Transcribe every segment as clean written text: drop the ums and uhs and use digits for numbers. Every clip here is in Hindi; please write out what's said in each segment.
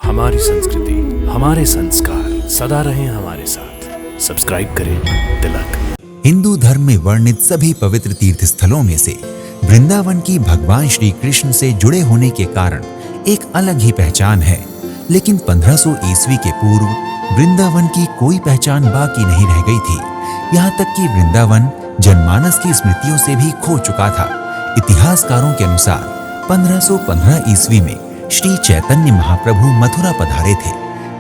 हमारी संस्कृति, हमारे संस्कार सदा रहें हमारे साथ। सब्सक्राइब करें तिलक। हिंदू धर्म में वर्णित सभी पवित्र तीर्थ स्थलों में से वृंदावन की भगवान श्री कृष्ण से जुड़े होने के कारण एक अलग ही पहचान है। लेकिन 1500 ईस्वी के पूर्व वृंदावन की कोई पहचान बाकी नहीं रह गई थी। यहाँ तक कि वृंदावन जनमानस की स्मृतियों से भी खो चुका था। इतिहासकारों के अनुसार 1515 ईस्वी में श्री चैतन्य महाप्रभु मथुरा पधारे थे।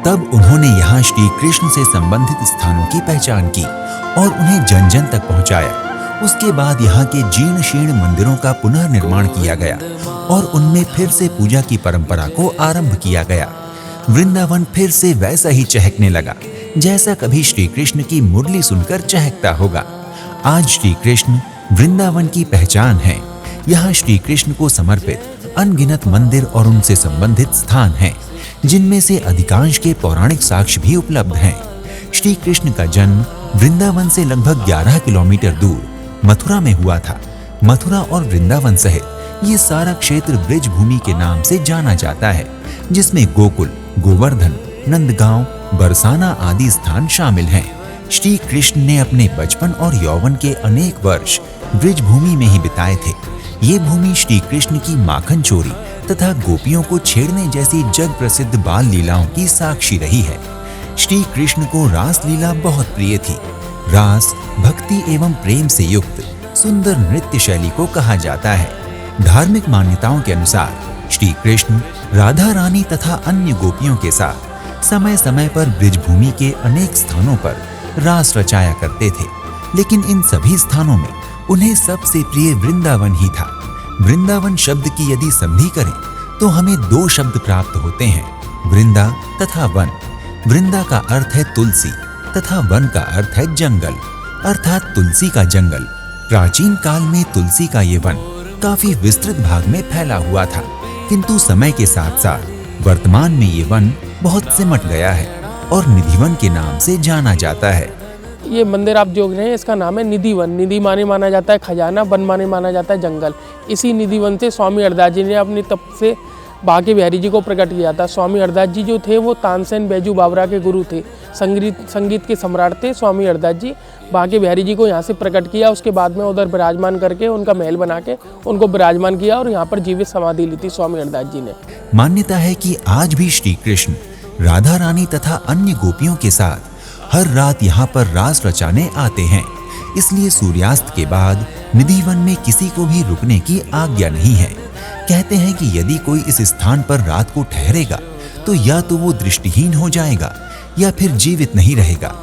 तब उन्होंने यहाँ श्री कृष्ण से संबंधित स्थानों की पहचान की और उन्हें जन जन तक पहुँचाया। उसके बाद यहाँ के जीर्ण शीर्ण मंदिरों का पुनर्निर्माण किया गया और उनमें फिर से पूजा की परंपरा को आरंभ किया गया। वृंदावन फिर से वैसा ही चहकने लगा जैसा कभी श्री कृष्ण की मुरली सुनकर चहकता होगा। आज श्री कृष्ण वृंदावन की पहचान है। यहाँ श्री कृष्ण को समर्पित अनगिनत मंदिर और उनसे संबंधित स्थान हैं, जिनमें से अधिकांश के पौराणिक साक्ष्य भी उपलब्ध हैं। श्री कृष्ण का जन्म वृंदावन से लगभग 11 किलोमीटर दूर मथुरा में हुआ था। मथुरा और वृंदावन सहित ये सारा क्षेत्र ब्रिज भूमि के नाम से जाना जाता है, जिसमें गोकुल, गोवर्धन, नंदगांव, बरसाना आदि स्थान शामिल हैं। श्री कृष्ण ने अपने बचपन और यौवन के अनेक वर्ष ब्रिज भूमि में ही बिताए थे। ये भूमि श्री कृष्ण की माखन चोरी तथा गोपियों को छेड़ने जैसी जग प्रसिद्ध बाल लीलाओं की साक्षी रही है। श्री कृष्ण को रास लीला बहुत प्रिय थी। रास भक्ति एवं प्रेम से युक्त सुंदर नृत्य शैली को कहा जाता है। धार्मिक मान्यताओं के अनुसार श्री कृष्ण राधा रानी तथा अन्य गोपियों के साथ समय समय पर ब्रिज भूमि के अनेक स्थानों पर रास रचाया करते थे। लेकिन इन सभी स्थानों में उन्हें सबसे प्रिय वृंदावन ही था। वृंदावन शब्द की यदि संधि करें तो हमें 2 शब्द प्राप्त होते हैं, वृंदा तथा वन। वृंदा का अर्थ है तुलसी तथा वन का अर्थ है जंगल, अर्थात तुलसी का जंगल। प्राचीन काल में तुलसी का ये वन काफी विस्तृत भाग में फैला हुआ था, किंतु समय के साथ साथ वर्तमान में ये वन बहुत सिमट गया है और निधिवन के नाम से जाना जाता है। ये मंदिर आप जो रहे हैं इसका नाम है निधिवन। निधि माने माना जाता है खजाना, वन माने माना जाता है जंगल। इसी निधिवन से स्वामी हरदास जी ने अपनी तप से बांके बिहारी जी को प्रकट किया था। स्वामी हरदास जी जो थे वो तानसेन बैजू बावरा के गुरु थे, संगीत के सम्राट थे। स्वामी हरदास जी बांके बिहारी जी को यहाँ से प्रकट किया, उसके बाद में उधर विराजमान करके उनका महल बना के उनको विराजमान किया और यहाँ पर जीवित समाधि ली थी स्वामी हरदास जी ने। मान्यता है कि आज भी श्री कृष्ण राधा रानी तथा अन्य गोपियों के साथ हर रात यहाँ पर रास रचाने आते हैं। इसलिए सूर्यास्त के बाद निधिवन में किसी को भी रुकने की आज्ञा नहीं है। कहते हैं कि यदि कोई इस स्थान पर रात को ठहरेगा तो या तो वो दृष्टिहीन हो जाएगा या फिर जीवित नहीं रहेगा।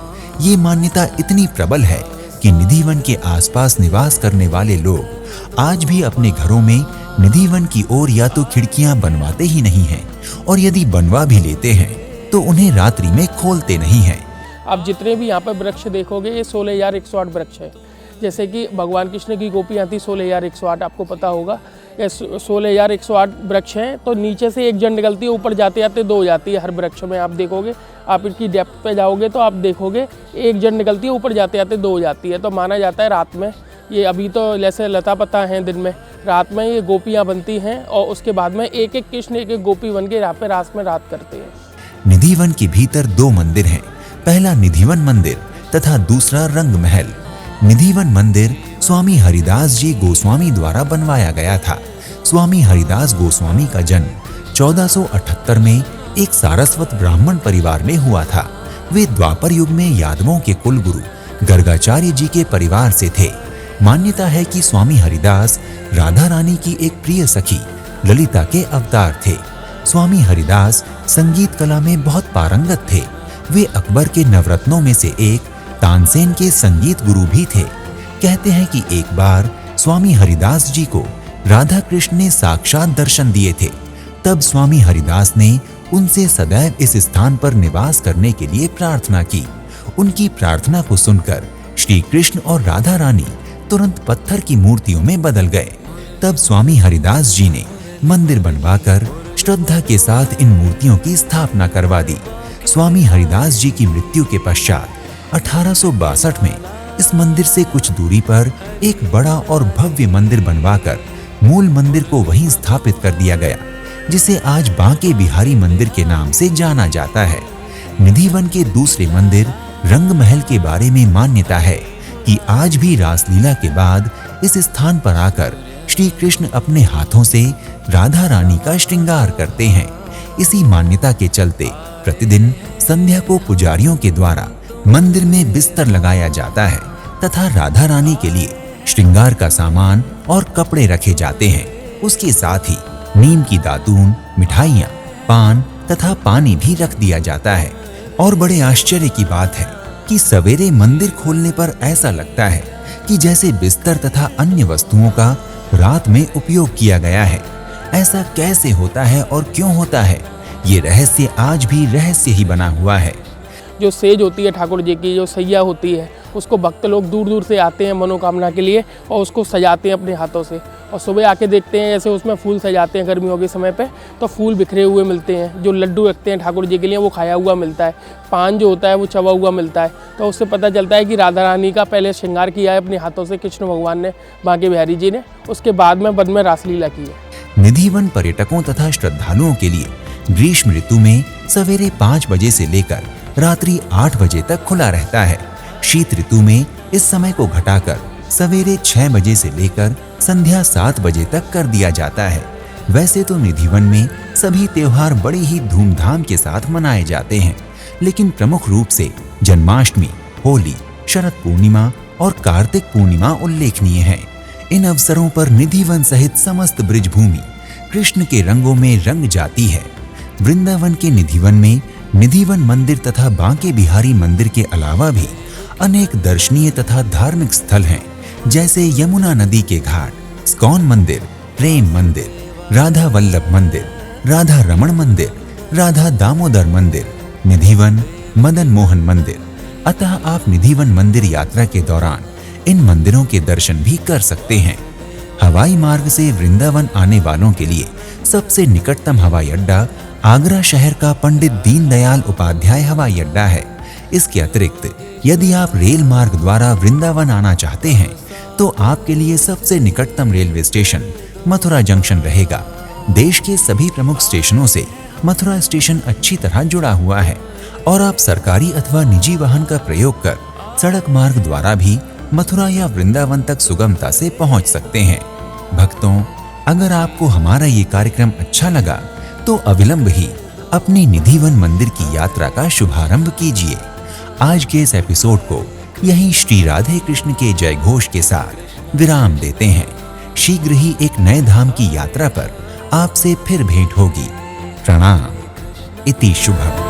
ये मान्यता इतनी प्रबल है कि निधिवन के आसपास निवास करने वाले लोग आज भी अपने घरों में निधिवन की ओर या तो खिड़कियां बनवाते ही नहीं हैं, और यदि बनवा भी लेते हैं तो उन्हें रात्रि में खोलते नहीं हैं। आप जितने भी यहाँ पर वृक्ष देखोगे ये 16,108 वृक्ष है। जैसे कि भगवान कृष्ण की गोपी आती 16,108, आपको पता होगा। ये 16,108 वृक्ष हैं। तो नीचे से एक जड़ निकलती है, ऊपर जाते जाते 2 हो जाती है। हर वृक्ष में आप देखोगे, आप इसकी डेप्थ पे जाओगे तो आप देखोगे एक जड़ निकलती है, ऊपर जाते जाते 2 हो जाती है। तो माना जाता है रात में ये, अभी तो जैसे लता पता हैं दिन में, रात में ये गोपियाँ बनती हैं और उसके बाद में एक एक कृष्ण एक एक गोपी बन के यहाँ पे रात में रात करते हैं। निधिवन के भीतर 2 मंदिर हैं। पहला निधिवन मंदिर तथा दूसरा रंग महल। निधिवन मंदिर स्वामी हरिदास जी गोस्वामी द्वारा बनवाया गया था। स्वामी हरिदास गोस्वामी का जन्म 1478 में एक सारस्वत ब्राह्मण परिवार में हुआ था। वे द्वापर युग में यादवों के कुलगुरु गर्गाचार्य जी के परिवार से थे। मान्यता है कि स्वामी हरिदास राधा रानी की एक प्रिय सखी ललिता के अवतार थे। स्वामी हरिदास संगीत कला में बहुत पारंगत थे। वे अकबर के नवरत्नों में से एक तानसेन के संगीत गुरु भी थे। कहते हैं कि एक बार स्वामी हरिदास जी को राधा कृष्ण ने साक्षात दर्शन दिए थे। तब स्वामी हरिदास ने उनसे सदैव इस स्थान पर निवास करने के लिए प्रार्थना की। उनकी प्रार्थना को सुनकर श्री कृष्ण और राधा रानी तुरंत पत्थर की मूर्तियों में बदल गए। तब स्वामी हरिदास जी ने मंदिर बनवाकर श्रद्धा के साथ इन मूर्तियों की स्थापना करवा दी। स्वामी हरिदास जी की मृत्यु के पश्चात 1862 में इस मंदिर से कुछ दूरी पर एक बड़ा और भव्य मंदिर बनवाकर मूल मंदिर को वहीं स्थापित कर दिया गया। जिसे आज बांके बिहारी मंदिर के नाम से जाना जाता है। निधिवन के दूसरे मंदिर रंग महल के बारे में मान्यता है कि आज भी रासलीला के बाद इस स्थान पर आकर श्री कृष्ण अपने हाथों से राधा रानी का श्रृंगार करते हैं। इसी मान्यता के चलते प्रतिदिन संध्या को पुजारियों के द्वारा मंदिर में बिस्तर लगाया जाता है तथा राधा रानी के लिए श्रृंगार का सामान और कपड़े रखे जाते हैं। उसके साथ ही नीम की दातून, मिठाइयाँ, पान तथा पानी भी रख दिया जाता है। और बड़े आश्चर्य की बात है कि सवेरे मंदिर खोलने पर ऐसा लगता है कि जैसे बिस्तर तथा अन्य वस्तुओं का रात में उपयोग किया गया है। ऐसा कैसे होता है और क्यों होता है, ये रहस्य आज भी रहस्य ही बना हुआ है। जो सेज होती है ठाकुर जी की, जो सैया होती है, उसको भक्त लोग दूर दूर से आते हैं मनोकामना के लिए और उसको सजाते हैं अपने हाथों से। और सुबह आके देखते हैं जैसे उसमें फूल सजाते हैं गर्मियों के समय पे, तो फूल बिखरे हुए मिलते हैं। जो लड्डू रखते हैं ठाकुर जी के लिए वो खाया हुआ मिलता है, पान जो होता है वो चबा हुआ मिलता है। तो उससे पता चलता है कि राधा रानी का पहले श्रृंगार किया है अपने हाथों से कृष्ण भगवान ने, बांके बिहारी जी ने, उसके बाद में रासलीला की है। निधिवन पर्यटकों तथा श्रद्धालुओं के लिए ग्रीष्म ऋतु में सवेरे 5 बजे से लेकर रात्रि 8 बजे तक खुला रहता है। शीत ऋतु में इस समय को घटाकर सवेरे 6 बजे से लेकर संध्या 7 बजे तक कर दिया जाता है। वैसे तो निधिवन में सभी त्योहार बड़े ही धूमधाम के साथ मनाए जाते हैं, लेकिन प्रमुख रूप से जन्माष्टमी, होली, शरद पूर्णिमा और कार्तिक पूर्णिमा उल्लेखनीय है। इन अवसरों पर निधिवन सहित समस्त ब्रिजभूमि कृष्ण के रंगों में रंग जाती है। वृंदावन के निधिवन में निधिवन मंदिर तथा बांके बिहारी मंदिर के अलावा भी अनेक दर्शनीय तथा धार्मिक स्थल हैं, जैसे यमुना नदी के घाट, स्कॉन मंदिर, प्रेम मंदिर, राधा वल्लभ मंदिर, राधा रमण मंदिर, राधा दामोदर मंदिर, निधिवन मदन मोहन मंदिर। अतः आप निधिवन मंदिर यात्रा के दौरान इन मंदिरों के दर्शन भी कर सकते हैं। हवाई मार्ग से वृंदावन आने वालों के लिए सबसे निकटतम हवाई अड्डा आगरा शहर का पंडित दीनदयाल उपाध्याय हवाई अड्डा है। इसके अतिरिक्त यदि आप रेल मार्ग द्वारा वृंदावन आना चाहते हैं तो आपके लिए सबसे निकटतम रेलवे स्टेशन मथुरा जंक्शन रहेगा। देश के सभी प्रमुख स्टेशनों से मथुरा स्टेशन अच्छी तरह जुड़ा हुआ है और आप सरकारी अथवा निजी वाहन का प्रयोग कर सड़क मार्ग द्वारा भी मथुरा या वृंदावन तक सुगमता से पहुंच सकते हैं। भक्तों, अगर आपको हमारा ये कार्यक्रम अच्छा लगा तो अविलंब ही अपनी निधिवन मंदिर की यात्रा का शुभारंभ कीजिए। आज के इस एपिसोड को यहीं श्री राधे कृष्ण के जय घोष के साथ विराम देते हैं। शीघ्र ही एक नए धाम की यात्रा पर आपसे फिर भेंट होगी। प्रणाम। इति शुभम।